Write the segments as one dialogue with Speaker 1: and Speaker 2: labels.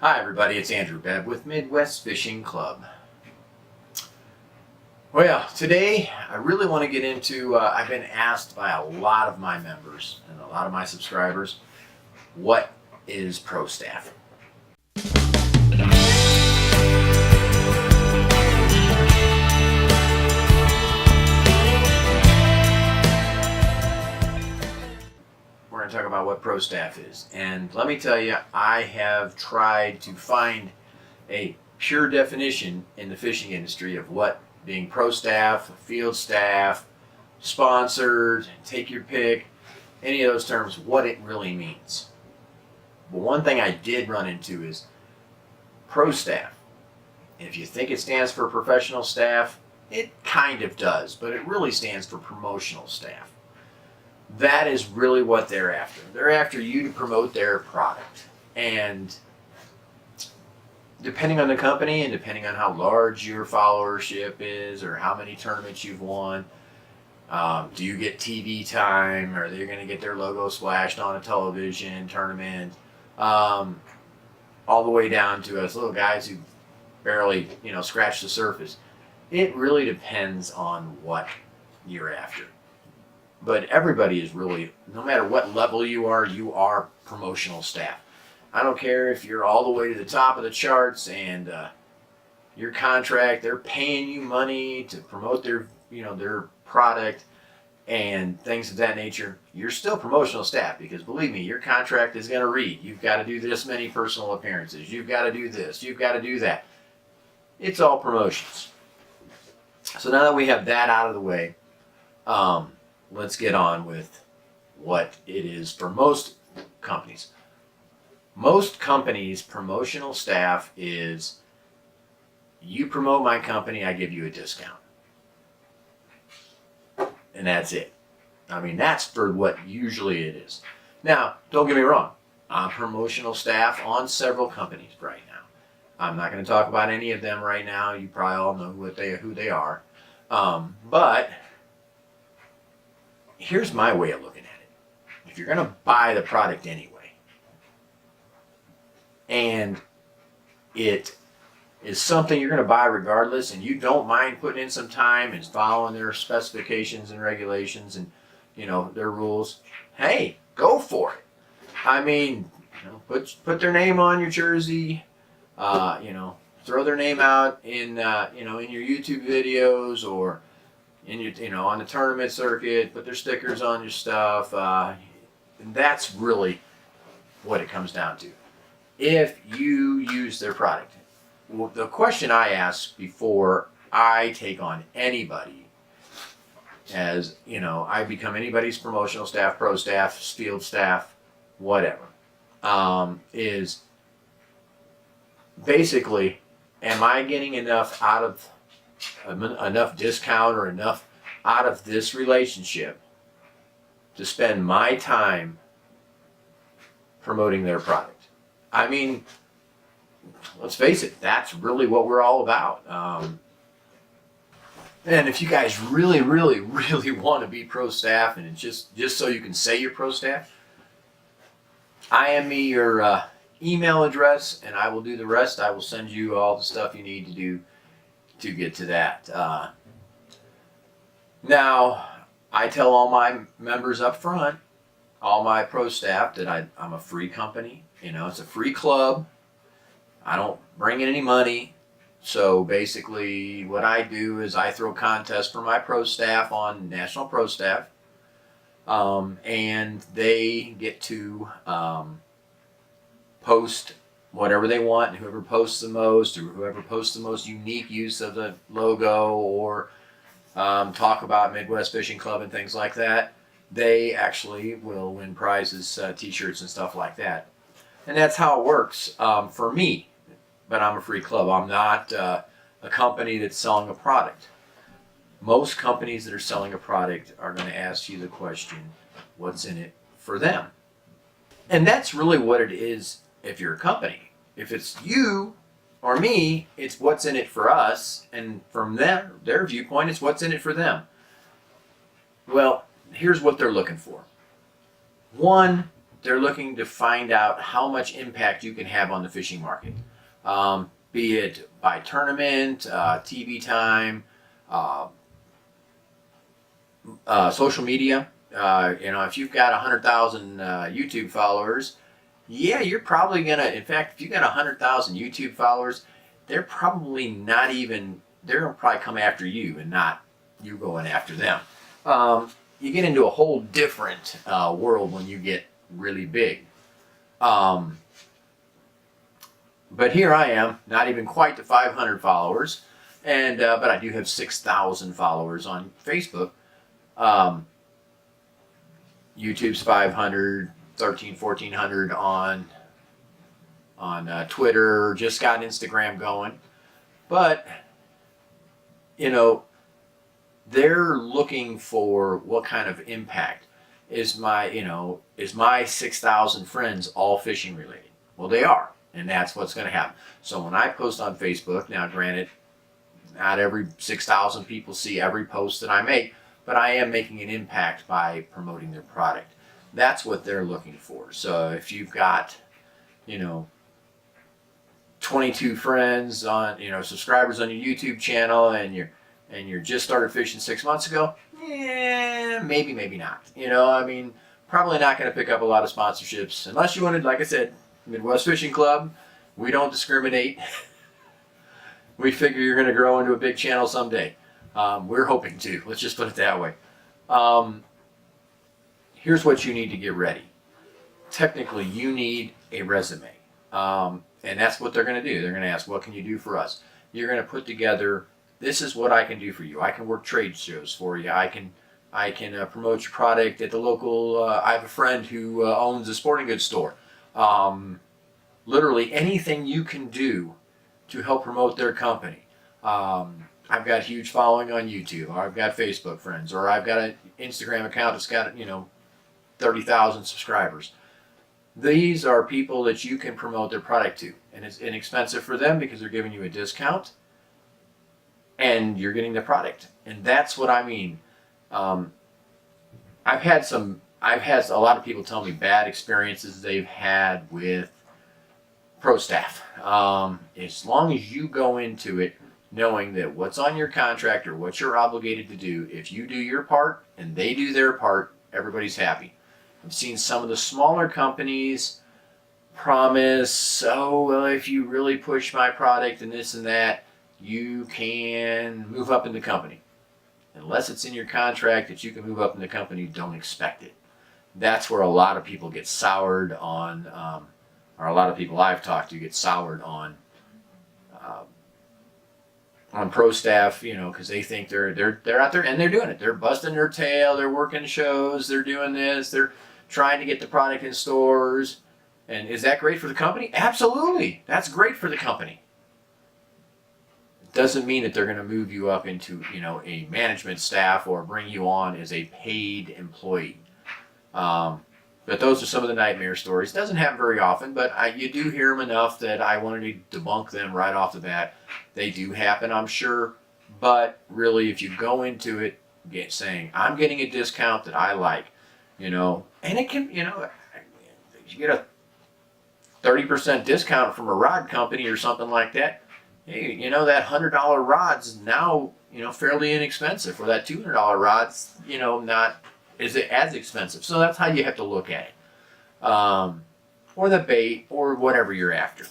Speaker 1: Hi everybody, it's Andrew Bebb with Midwest Fishing Club. Well, today I really want to get into, I've been asked by a lot of my members and a lot of my subscribers, what is Pro Staff? We're going to talk about what Pro Staff is. And let me tell you, I have tried to find a pure definition in the fishing industry of what being pro staff, field staff, sponsored, take your pick, any of those terms, what it really means. But one thing I did run into is pro staff. If you think it stands for professional staff, it kind of does, but it really stands for promotional staff. That is really what they're after. They're after you to promote their product. And depending on the company and depending on how large your followership is or how many tournaments you've won, do you get TV time? Or they're going to get their logo splashed on a television tournament? All the way down to us little guys who barely, scratch the surface. It really depends on what you're after. But everybody is really, no matter what level you are promotional staff. I don't care if you're all the way to the top of the charts and your contract, they're paying you money to promote their product and things of that nature. You're still promotional staff because believe me, your contract is going to read, you've got to do this many personal appearances, you've got to do this, you've got to do that. It's all promotions. So now that we have that out of the way, let's get on with what it is for most companies. Most companies' promotional staff is, you promote my company, I give you a discount. And that's it. I mean, that's for what usually it is. Now, don't get me wrong. I'm promotional staff on several companies right now. I'm not going to talk about any of them right now. You probably all know who they are. But here's my way of looking at it. If you're going to buy the product anyway, and it is something you're going to buy regardless, and you don't mind putting in some time and following their specifications and regulations and their rules, hey, go for it. I mean, put their name on your jersey, throw their name out in in your YouTube videos or in your on the tournament circuit, put their stickers on your stuff. And that's really what it comes down to. If you use their product. Well, the question I ask before I take on anybody, as I become anybody's promotional staff, pro staff, field staff, whatever, is basically, am I getting enough out of enough discount or enough out of this relationship to spend my time promoting their product? I mean, let's face it, that's really what we're all about. And if you guys really, really, really want to be pro staff, and it's just so you can say you're pro staff, IM me your email address, and I will do the rest. I will send you all the stuff you need to do to get to that. Now, I tell all my members up front, all my pro staff, that I'm a free company. It's a free club. I don't bring in any money. So basically what I do is I throw contests for my pro staff on National Pro Staff. And they get to post whatever they want. And whoever posts the most, or whoever posts the most unique use of the logo, or talk about Midwest Fishing Club and things like that, they actually will win prizes, t-shirts and stuff like that. And that's how it works for me. But I'm a free club. I'm not a company that's selling a product. Most companies that are selling a product are going to ask you the question, what's in it for them? And that's really what it is if you're a company. If it's you or me, it's what's in it for us. And from their viewpoint, it's what's in it for them. Well, here's what they're looking for. One, they're looking to find out how much impact you can have on the fishing market, be it by tournament, TV time, uh, social media. If you've got 100,000 YouTube followers, yeah, you're probably gonna. In fact, if you got 100,000 YouTube followers, they're probably not even. They're gonna probably come after you and not you going after them. You get into a whole different world when you get really big. But here I am, not even quite to 500 followers, and but I do have 6,000 followers on Facebook. YouTube's 500, 1,400 on Twitter. Just got Instagram going, but they're looking for what kind of impact is my 6,000 friends all fishing related? Well, they are, and that's what's going to happen. So when I post on Facebook, now granted, not every 6,000 people see every post that I make, but I am making an impact by promoting their product. That's what they're looking for. So if you've got, 22 friends on, subscribers on your YouTube channel, and you're just started fishing 6 months ago, maybe not. Probably not going to pick up a lot of sponsorships unless you wanted, like I said, Midwest Fishing Club. We don't discriminate. We figure you're going to grow into a big channel someday. We're hoping to. Let's just put it that way. Here's what you need to get ready. Technically, you need a resume. And that's what they're going to do. They're going to ask, what can you do for us? You're going to put together, this is what I can do for you. I can work trade shows for you. I can promote your product at the local, I have a friend who owns a sporting goods store. Literally anything you can do to help promote their company. I've got a huge following on YouTube, or I've got Facebook friends, or I've got an Instagram account that's got 30,000 subscribers. These are people that you can promote their product to, and it's inexpensive for them because they're giving you a discount and you're getting the product. And that's what I mean. I've had a lot of people tell me bad experiences they've had with pro staff. As long as you go into it knowing that what's on your contract or what you're obligated to do, if you do your part and they do their part, everybody's happy. I've seen some of the smaller companies promise, if you really push my product and this and that, you can move up in the company. Unless it's in your contract that you can move up in the company, don't expect it. That's where a lot of people get soured on, or a lot of people I've talked to get soured on pro staff, because they think they're out there and they're doing it. They're busting their tail. They're working shows. They're doing this. They're trying to get the product in stores. And is that great for the company? Absolutely. That's great for the company. It doesn't mean that they're going to move you up into, a management staff or bring you on as a paid employee. But those are some of the nightmare stories. Doesn't happen very often, but you do hear them enough that I wanted to debunk them right off the bat. They do happen, I'm sure. But really, if you go into it saying, I'm getting a discount that I like, and it can, you get a 30% discount from a rod company or something like that. Hey, that $100 rod's now, fairly inexpensive. For that $200 rod's, not as expensive. So that's how you have to look at it. Or the bait, or whatever you're after.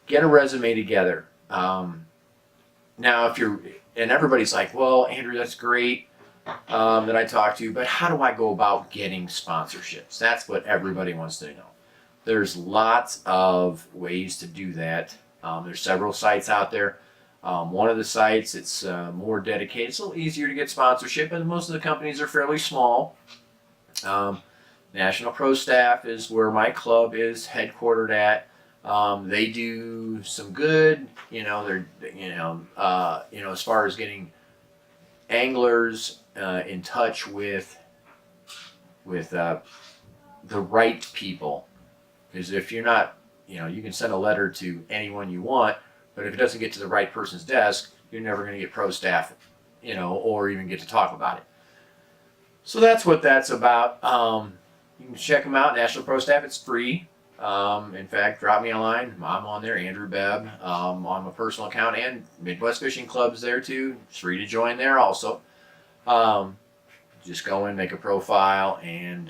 Speaker 1: Get a resume together. Now, and everybody's like, well, Andrew, that's great that I talked to, but how do I go about getting sponsorships? That's what everybody wants to know. There's lots of ways to do that. There's several sites out there. One of the sites, it's more dedicated. It's a little easier to get sponsorship, and most of the companies are fairly small. National Pro Staff is where my club is headquartered at. They do some good, as far as getting anglers in touch with the right people. Because if you're not, you can send a letter to anyone you want, but if it doesn't get to the right person's desk, you're never going to get pro staff, or even get to talk about it. So that's what that's about. You can check them out, National Pro Staff. It's free. In fact, drop me a line. I'm on there, Andrew Bebb, on my personal account, and Midwest Fishing Club's there too. It's free to join there also. Just go in, make a profile, and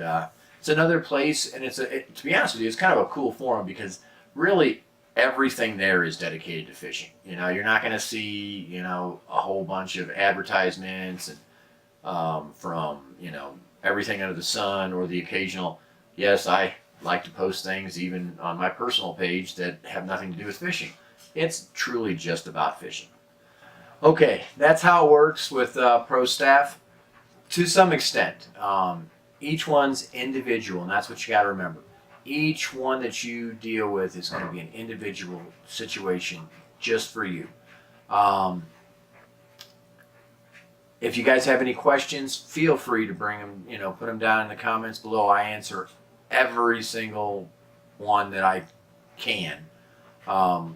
Speaker 1: it's another place. And to be honest with you, it's kind of a cool forum because really everything there is dedicated to fishing. You know, you're not going to see, you know, a whole bunch of advertisements and from, you know, everything under the sun, or the occasional, yes, I like to post things even on my personal page that have nothing to do with fishing. It's truly just about fishing. Okay, that's how it works with Pro Staff to some extent. Each one's individual, and that's what you got to remember. Each one that you deal with is going to be an individual situation just for you. If you guys have any questions, feel free to bring them, you know, put them down in the comments below. I answer every single one that I can.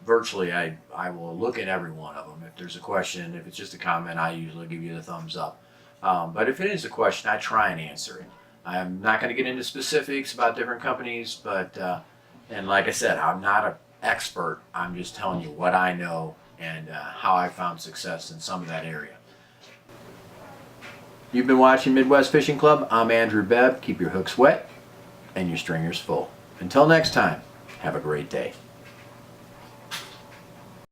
Speaker 1: Virtually, I will look at every one of them. If there's a question, if it's just a comment, I usually give you the thumbs up. But if it is a question, I try and answer it. I'm not going to get into specifics about different companies, but, and like I said, I'm not an expert. I'm just telling you what I know and how I found success in some of that area. You've been watching Midwest Fishing Club. I'm Andrew Bebb. Keep your hooks wet and your stringers full. Until next time, have a great day.